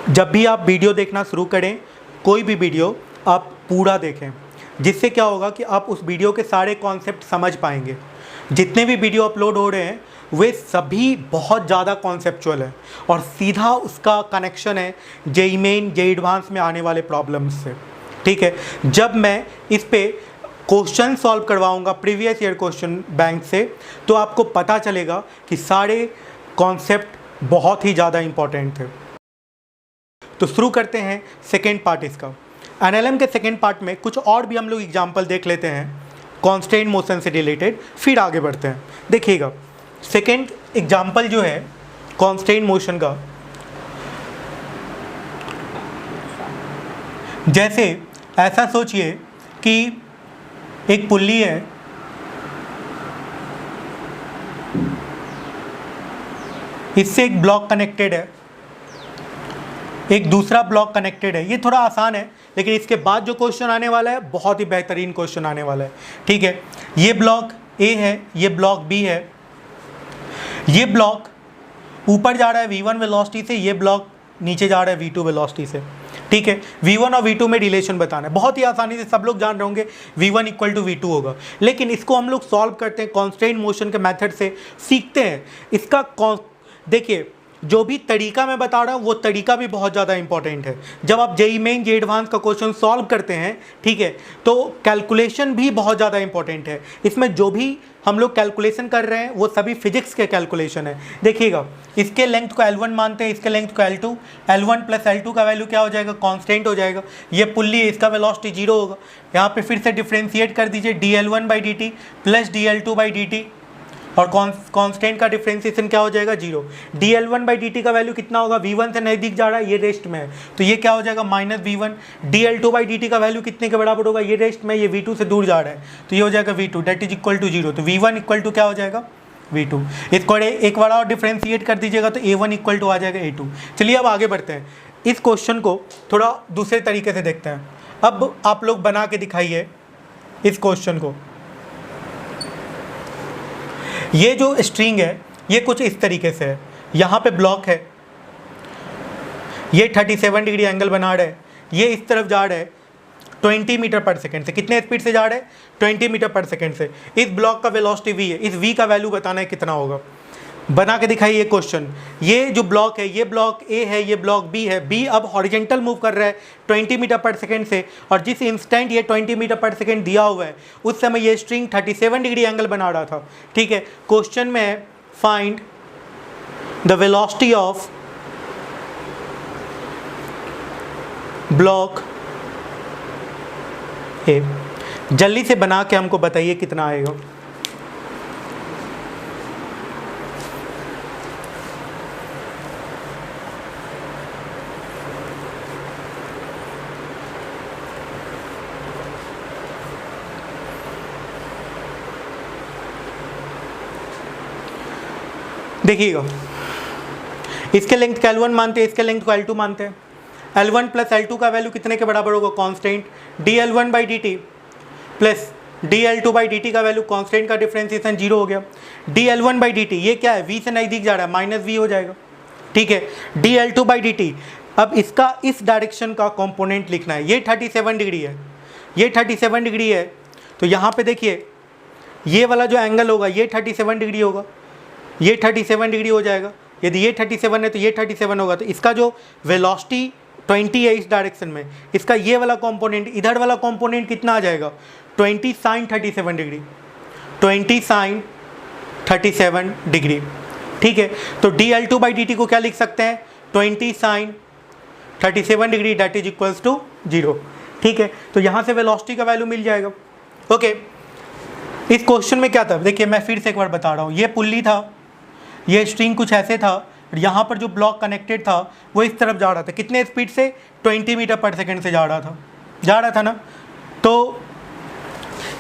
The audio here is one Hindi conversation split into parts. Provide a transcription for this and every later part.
जब भी आप वीडियो देखना शुरू करें, कोई भी वीडियो आप पूरा देखें, जिससे क्या होगा कि आप उस वीडियो के सारे कॉन्सेप्ट समझ पाएंगे। जितने भी वीडियो अपलोड हो रहे हैं वे सभी बहुत ज़्यादा कॉन्सेप्चुअल है और सीधा उसका कनेक्शन है जेईई मेन जेईई एडवांस में आने वाले प्रॉब्लम्स से। ठीक है, जब मैं इस पे क्वेश्चन सॉल्व करवाऊंगा प्रीवियस ईयर क्वेश्चन बैंक से, तो आपको पता चलेगा कि सारे कॉन्सेप्ट बहुत ही ज़्यादा इम्पॉर्टेंट थे। तो शुरू करते हैं सेकेंड पार्ट इसका। एनएलएम के सेकेंड पार्ट में कुछ और भी हम लोग एग्जाम्पल देख लेते हैं कांस्टेंट मोशन से रिलेटेड, फिर आगे बढ़ते हैं। देखिएगा, सेकेंड एग्जाम्पल जो है कांस्टेंट मोशन का, जैसे ऐसा सोचिए कि एक पुल्ली है, इससे एक ब्लॉक कनेक्टेड है, एक दूसरा ब्लॉक कनेक्टेड है। ये थोड़ा आसान है, लेकिन इसके बाद जो क्वेश्चन आने वाला है बहुत ही बेहतरीन क्वेश्चन आने वाला है। ठीक है, ये ब्लॉक ए है, ये ब्लॉक बी है, ये ब्लॉक ऊपर जा रहा है v1 वेलोसिटी से, ये ब्लॉक नीचे जा रहा है v2 वेलोसिटी से। ठीक है, v1 और v2 में रिलेशन बताना है, बहुत ही आसानी से सब लोग जान रहे होंगे v1 इक्वल टू v2 होगा। लेकिन इसको हम लोग सॉल्व करते हैं कांस्टेंट मोशन के मेथड से, सीखते हैं इसका। देखिए, जो भी तरीका मैं बता रहा हूँ वो तरीका भी बहुत ज़्यादा इंपॉर्टेंट है। जब आप जेईई मेन जेईई एडवांस का क्वेश्चन सॉल्व करते हैं, ठीक है, तो कैलकुलेशन भी बहुत ज़्यादा इंपॉर्टेंट है। इसमें जो भी हम लोग कैलकुलेशन कर रहे हैं वो सभी फिजिक्स के कैलकुलेशन है। देखिएगा, इसके लेंथ को L1 मानते हैं, इसके लेंथ को L2, L1 प्लस L2 का वैल्यू क्या हो जाएगा, कांस्टेंट हो जाएगा। ये पुल्ली है, इसका वेलोसिटी 0 होगा। यहाँ पे फिर से डिफ्रेंशिएट कर दीजिए, dL1/dt प्लस dL2/dt, और कांस्टेंट का डिफ्रेंशिएशन क्या हो जाएगा, 0। dL1/dt का वैल्यू कितना होगा, v1 से नज़दीक जा रहा है, ये रेस्ट में है, तो ये क्या हो जाएगा, माइनस v1। dL2/dt का वैल्यू कितने के बराबर होगा, ये रेस्ट में, ये v2 से दूर जा रहा है, तो ये हो जाएगा v2 that is equal to 0। तो v1 इक्वल टू क्या हो जाएगा, v2। इसको एक बार और डिफ्रेंशिएट कर दीजिएगा तो a1 इक्वल टू आ जाएगा a2। चलिए अब आगे बढ़ते हैं, इस क्वेश्चन को थोड़ा दूसरे तरीके से देखते हैं। अब आप लोग बना के दिखाइए इस क्वेश्चन को। ये जो स्ट्रिंग है ये कुछ इस तरीके से है, यहाँ पे ब्लॉक है, ये 37 डिग्री एंगल बना रहा है, ये इस तरफ जा रहा है 20 मीटर पर सेकेंड से। कितने स्पीड से जा रहा है, 20 मीटर पर सेकेंड से। इस ब्लॉक का वेलोसिटी v है, इस v का वैल्यू बताना है कितना होगा। बना के दिखाइए क्वेश्चन। ये जो ब्लॉक है, ये ब्लॉक ए है, ये ब्लॉक बी है। बी अब हॉरिजेंटल मूव कर रहा है 20 मीटर पर सेकेंड से, और जिस इंस्टेंट ये 20 मीटर पर सेकेंड दिया हुआ है उस समय ये स्ट्रिंग 37 डिग्री एंगल बना रहा था। ठीक है, क्वेश्चन में है find the velocity of block ए। जल्दी से बना के हमको बताइए कितना आएगा। देखिएगा, इसके लेंथ को L1 मानते हैं, इसके लेंथ को L2 मानते हैं। L1 प्लस L2 का वैल्यू कितने के बराबर होगा, कांस्टेंट dL1/dt प्लस dL2/dt का वैल्यू, कांस्टेंट का डिफरेंशिएशन 0 हो गया। dL1/dt ये क्या है, v से नज़दीक जा रहा है, माइनस v हो जाएगा। ठीक है, dL2/dt, अब इसका इस डायरेक्शन का कंपोनेंट लिखना है। ये 37 डिग्री है, ये 37 डिग्री है, तो यहाँ पे देखिए ये वाला जो एंगल होगा ये 37 डिग्री होगा, ये 37 डिग्री हो जाएगा। यदि ये 37 है तो ये 37 होगा, तो इसका जो वेलोसिटी 20 है इस डायरेक्शन में, इसका ये वाला कंपोनेंट, इधर वाला कंपोनेंट कितना आ जाएगा, 20 sin 37 डिग्री, 20 sin 37 डिग्री। ठीक है, तो dL2/dt को क्या लिख सकते हैं, 20 sin 37 degree that is equals to 0। ठीक है, तो यहाँ से वेलोसिटी का वैल्यू मिल जाएगा। ओके, इस क्वेश्चन में क्या था, देखिए मैं फिर से एक बार बता रहा हूँ। ये पुल्ली था, ये स्ट्रिंग कुछ ऐसे था, यहाँ पर जो ब्लॉक कनेक्टेड था वो इस तरफ जा रहा था, कितने स्पीड से, 20 मीटर पर सेकेंड से जा रहा था ना। तो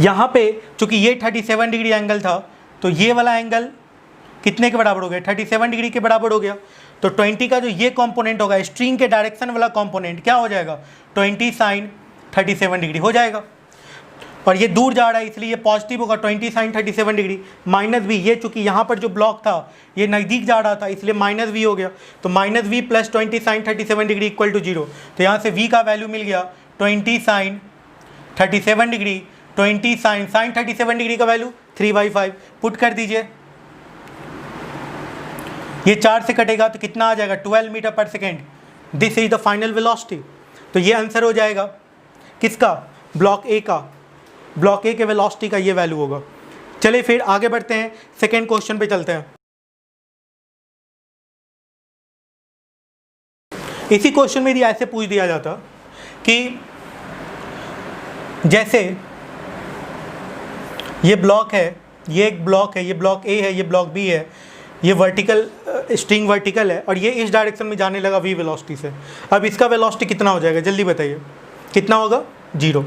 यहाँ पे चूँकि ये 37 डिग्री एंगल था, तो ये वाला एंगल कितने के बराबर हो गया, 37 डिग्री के बराबर हो गया। तो 20 का जो ये कंपोनेंट होगा, स्ट्रिंग के डायरेक्शन वाला कंपोनेंट क्या हो जाएगा, 20 sin 37 डिग्री हो जाएगा। और ये दूर जा रहा है इसलिए ये पॉजिटिव होगा 20 साइन 37 डिग्री, माइनस वी, ये चूंकि यहाँ पर जो ब्लॉक था ये नज़दीक जा रहा था इसलिए माइनस वी हो गया, तो minus V plus 20 sine 37 degree equal to 0। तो यहाँ से वी का वैल्यू मिल गया 20 साइन 37 डिग्री, 20 साइन 37 डिग्री का वैल्यू 3/5, पुट कर दीजिए, ये 4 से कटेगा तो कितना आ जाएगा 12 मीटर पर second. This is the final velocity. तो ये आंसर हो जाएगा किसका, ब्लॉक ए का, ब्लॉक ए के वेलोसिटी का ये वैल्यू होगा। चलिए फिर आगे बढ़ते हैं, सेकेंड क्वेश्चन पे चलते हैं। इसी क्वेश्चन में यदि ऐसे पूछ दिया जाता कि जैसे ये ब्लॉक है, ये एक ब्लॉक है, ये ब्लॉक ए है, ये ब्लॉक बी है, ये वर्टिकल स्ट्रिंग वर्टिकल है और ये इस डायरेक्शन में जाने लगा वी वेलोसिटी से। अब इसका वेलोसिटी कितना हो जाएगा, जल्दी बताइए कितना होगा, 0।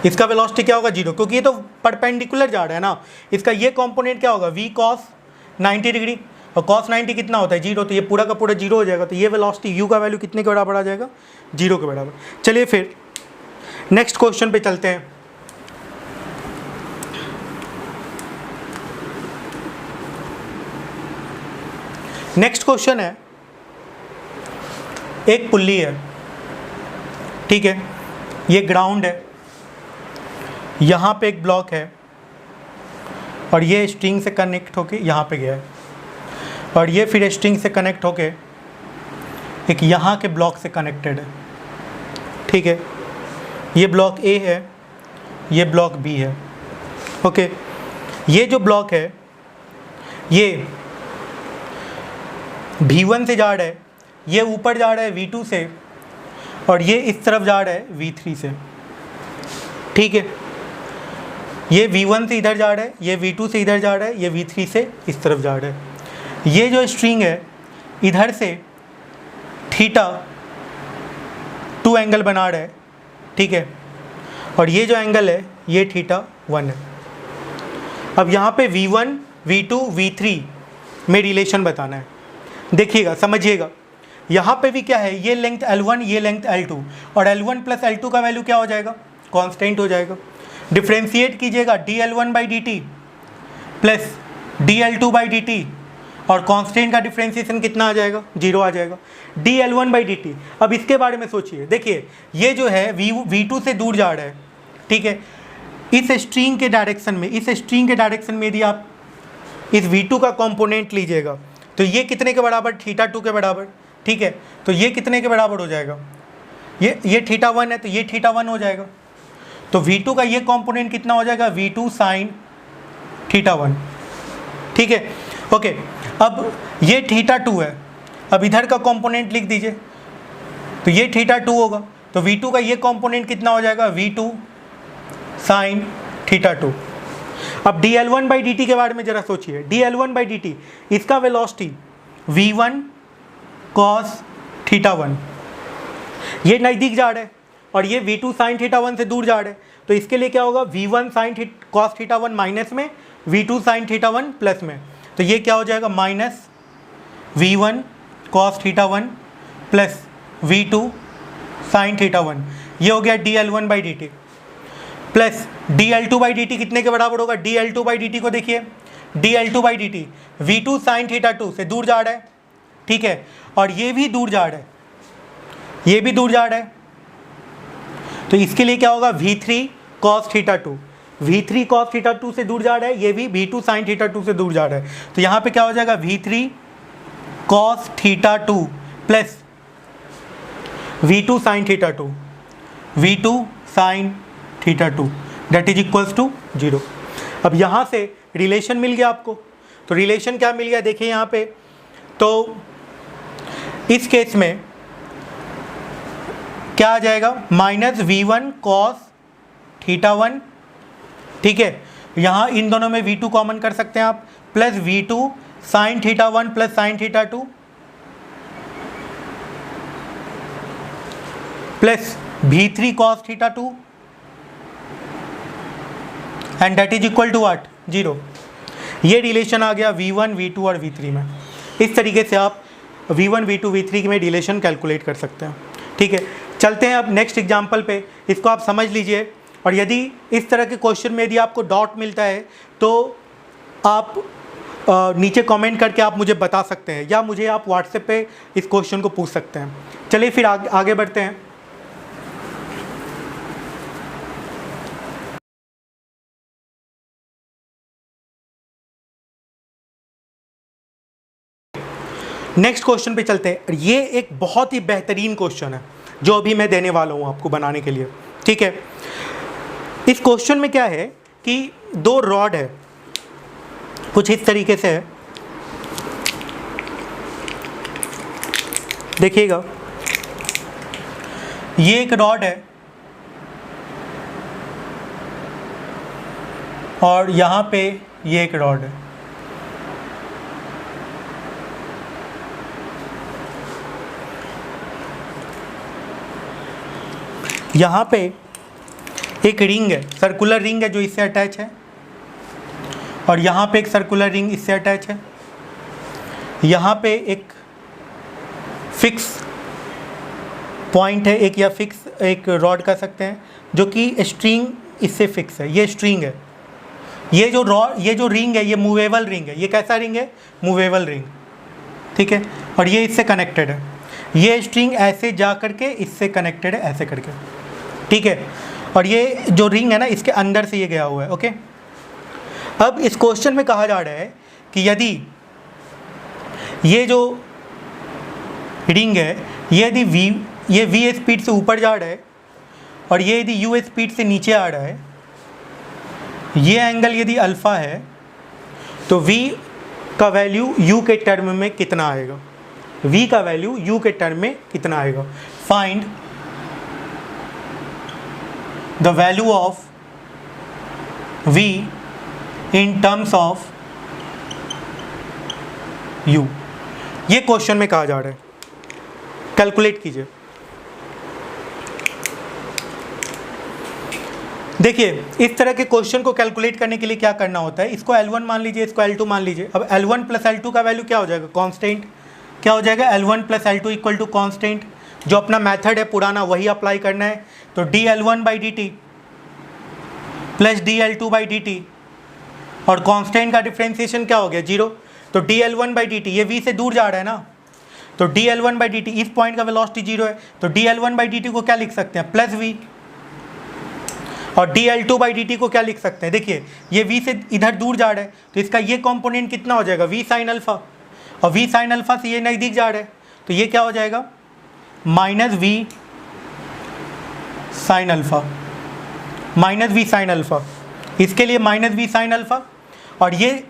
इसका वेलोसिटी क्या होगा, 0, क्योंकि ये तो परपेंडिकुलर जा रहा है ना। इसका ये कंपोनेंट क्या होगा, वी कॉस 90 डिग्री, और कॉस 90 कितना होता है, 0, तो ये पूरा का पूरा 0 हो जाएगा। तो ये वेलोसिटी यू का वैल्यू कितने के बराबर आ जाएगा, 0 के बराबर। चलिए फिर नेक्स्ट क्वेश्चन पे चलते हैं। नेक्स्ट क्वेश्चन है, एक पुल्ली है, ठीक है, ये ग्राउंड है, यहाँ पे एक ब्लॉक है और ये स्ट्रिंग से कनेक्ट होके यहाँ पे गया है, और ये फिर स्ट्रिंग से कनेक्ट होके एक यहाँ के ब्लॉक से कनेक्टेड है, ठीक है। ये ब्लॉक ए है, ये ब्लॉक बी है, ओके। ये जो ब्लॉक है ये V1 से जा रहा है, ये ऊपर जा रहा है V2 से, और ये इस तरफ जा रहा है V3 से, ठीक है। ये V1 से इधर जा रहा है, ये V2 से इधर जा रहा है, ये V3 से इस तरफ जा रहा है। ये जो स्ट्रिंग है इधर से θ2 एंगल बना रहा है, ठीक है, और ये जो एंगल है ये θ1 है। अब यहाँ पे V1, V2, V3 में रिलेशन बताना है। देखिएगा, समझिएगा, यहाँ पे भी क्या है, ये लेंथ L1, ये लेंथ L2, और L1 प्लस L2 का वैल्यू क्या हो जाएगा, कांस्टेंट हो जाएगा। डिफ्रेंशिएट कीजिएगा dL1/dt प्लस dL2/dt, और कांस्टेंट का डिफ्रेंशिएशन कितना आ जाएगा, 0 आ जाएगा, dL1/dt। अब इसके बारे में सोचिए, देखिए ये जो है V2 से दूर जा रहा है, ठीक है, इस स्ट्रिंग के डायरेक्शन में, इस स्ट्रिंग के डायरेक्शन में यदि आप इस V2 का कंपोनेंट लीजिएगा तो ये कितने के बराबर, θ2 के बराबर, ठीक है। तो ये कितने के बराबर हो जाएगा, ये θ1 है तो ये θ1 हो जाएगा। तो V2 का ये कंपोनेंट कितना हो जाएगा, V2 साइन θ1, ठीक है, ओके। अब ये θ2 है, अब इधर का कंपोनेंट लिख दीजिए, तो ये θ2 होगा, तो V2 का ये कंपोनेंट कितना हो जाएगा, V2 साइन θ2। अब dL1/dt के बारे में जरा सोचिए, dL1/dt इसका वेलोसिटी V1 cos θ1, ये नज़दीक जा रहा है और ये V2 साइन θ1 से दूर जा रहा है, तो इसके लिए क्या होगा, V1 साइन cos θ1 माइनस में, V2 साइन θ1 प्लस में, तो ये क्या हो जाएगा, minus V1 cos θ1 plus V2 sine θ1, ये हो गया dL1/dt प्लस dL2/dt कितने के बराबर होगा, dL2/dt को देखिए, dL2/dt V2 साइन θ2 से दूर जा रहा है, ठीक है, और ये भी दूर जा रहा है, ये भी दूर जा रहा है, तो इसके लिए क्या होगा, V3 cos θ2, V3 cos θ2 से दूर जा रहा है, ये भी V2 साइन θ2 से दूर जा रहा है, तो यहाँ पे क्या हो जाएगा, V3 cos θ2 plus V2 sine θ2, V2 sine θ2 that is equals to 0। अब यहाँ से रिलेशन मिल गया आपको, तो रिलेशन क्या मिल गया, देखिए यहाँ पे, तो इस केस में क्या आ जाएगा, माइनस V1 cos θ1, ठीक है, यहाँ इन दोनों में V2 कॉमन कर सकते हैं आप, plus V2 sine θ1 plus sine θ2 plus V3 cos θ2 and that is equal to what, 0। ये रिलेशन आ गया V1, V2 और V3 में। इस तरीके से आप V1, V2, V3 में रिलेशन कैलकुलेट कर सकते हैं, ठीक है। चलते हैं अब नेक्स्ट एग्जाम्पल पे, इसको आप समझ लीजिए और यदि इस तरह के क्वेश्चन में यदि आपको डाउट मिलता है तो आप नीचे कमेंट करके आप मुझे बता सकते हैं, या मुझे आप व्हाट्सएप पे इस क्वेश्चन को पूछ सकते हैं। चलिए फिर आगे बढ़ते हैं। नेक्स्ट क्वेश्चन पे चलते हैं। ये एक बहुत ही बेहतरीन क्वेश्चन है जो अभी मैं देने वाला हूँ आपको बनाने के लिए, ठीक है। इस क्वेश्चन में क्या है कि दो रॉड है, कुछ इस तरीके से है, देखिएगा। ये एक रॉड है और यहाँ पे ये एक रॉड है। यहाँ पे एक रिंग है, सर्कुलर रिंग है जो इससे अटैच है, और यहाँ पे एक सर्कुलर रिंग इससे अटैच है। यहाँ पे एक फिक्स पॉइंट है, एक या फिक्स एक रॉड कर सकते हैं, जो कि स्ट्रिंग इससे फिक्स है। ये स्ट्रिंग है। ये जो रिंग है ये मूवेबल रिंग है। ये कैसा रिंग है? मूवेबल रिंग, ठीक है। और ये इससे कनेक्टेड है। ये स्ट्रिंग ऐसे जा करके इससे कनेक्टेड है, ऐसे करके, ठीक है। और ये जो रिंग है ना, इसके अंदर से ये गया हुआ है, ओके। अब इस क्वेश्चन में कहा जा रहा है कि यदि ये जो रिंग है ये v स्पीड से ऊपर जा रहा है और ये यदि u स्पीड से नीचे आ रहा है, ये एंगल यदि अल्फ़ा है, तो v का वैल्यू u के टर्म में कितना आएगा? v का वैल्यू u के टर्म में कितना आएगा? Find the value of v in terms of u। ये क्वेश्चन में कहा जा रहा है। कैलकुलेट कीजिए। देखिए, इस तरह के क्वेश्चन को कैलकुलेट करने के लिए क्या करना होता है, इसको L1 मान लीजिए, इसको L2 मान लीजिए। अब L1 प्लस L2 का वैल्यू क्या हो जाएगा? कांस्टेंट। क्या हो जाएगा? L1 plus L2 equal to constant. जो अपना मेथड है पुराना वही अप्लाई करना है। तो dL1 by dt plus dL2 by dt, और कांस्टेंट का डिफ्रेंसिएशन क्या हो गया? 0। तो dL1 बाई dt, ये v से दूर जा रहा है ना, तो dL1 बाई dt, इस पॉइंट का वेलोसिटी 0 है, तो dL1 बाई dt को क्या लिख सकते हैं? Plus v। और dL2 बाई dt को क्या लिख सकते हैं? देखिए, ये v से इधर दूर जा रहा है, तो इसका ये कंपोनेंट कितना हो जाएगा? v sine alpha. और v साइन अल्फा से ये नज़दीक जा रहा है, तो ये क्या हो जाएगा? Minus v sine alpha, minus v sine alpha. इसके लिए माइनस v साइन अल्फा, और ये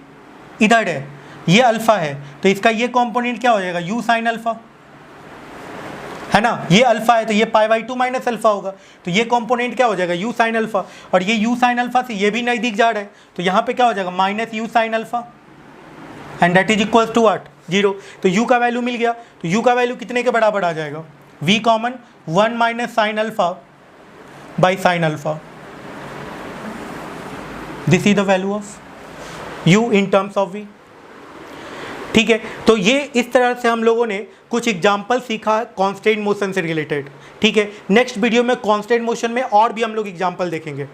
इधर है, ये अल्फ़ा है, तो इसका ये कंपोनेंट क्या हो जाएगा? u साइन अल्फ़ा, है ना। ये अल्फ़ा है तो ये π/2 माइनस अल्फ़ा होगा, तो ये कंपोनेंट क्या हो जाएगा? u sine alpha. और ये u साइन अल्फ़ा से ये भी नज़दीक जा रहा है, तो यहाँ पे क्या हो जाएगा? Minus u sine alpha, and that is equals to what? 0। तो u का वैल्यू मिल गया। तो u का वैल्यू कितने के बराबर आ जाएगा? v common 1 minus sine alpha by sine alpha. This is the value of u in terms of v, ठीक है। तो ये इस तरह से हम लोगों ने कुछ एग्जाम्पल सीखा कांस्टेंट मोशन से रिलेटेड, ठीक है। नेक्स्ट वीडियो में कांस्टेंट मोशन में और भी हम लोग एग्जाम्पल देखेंगे।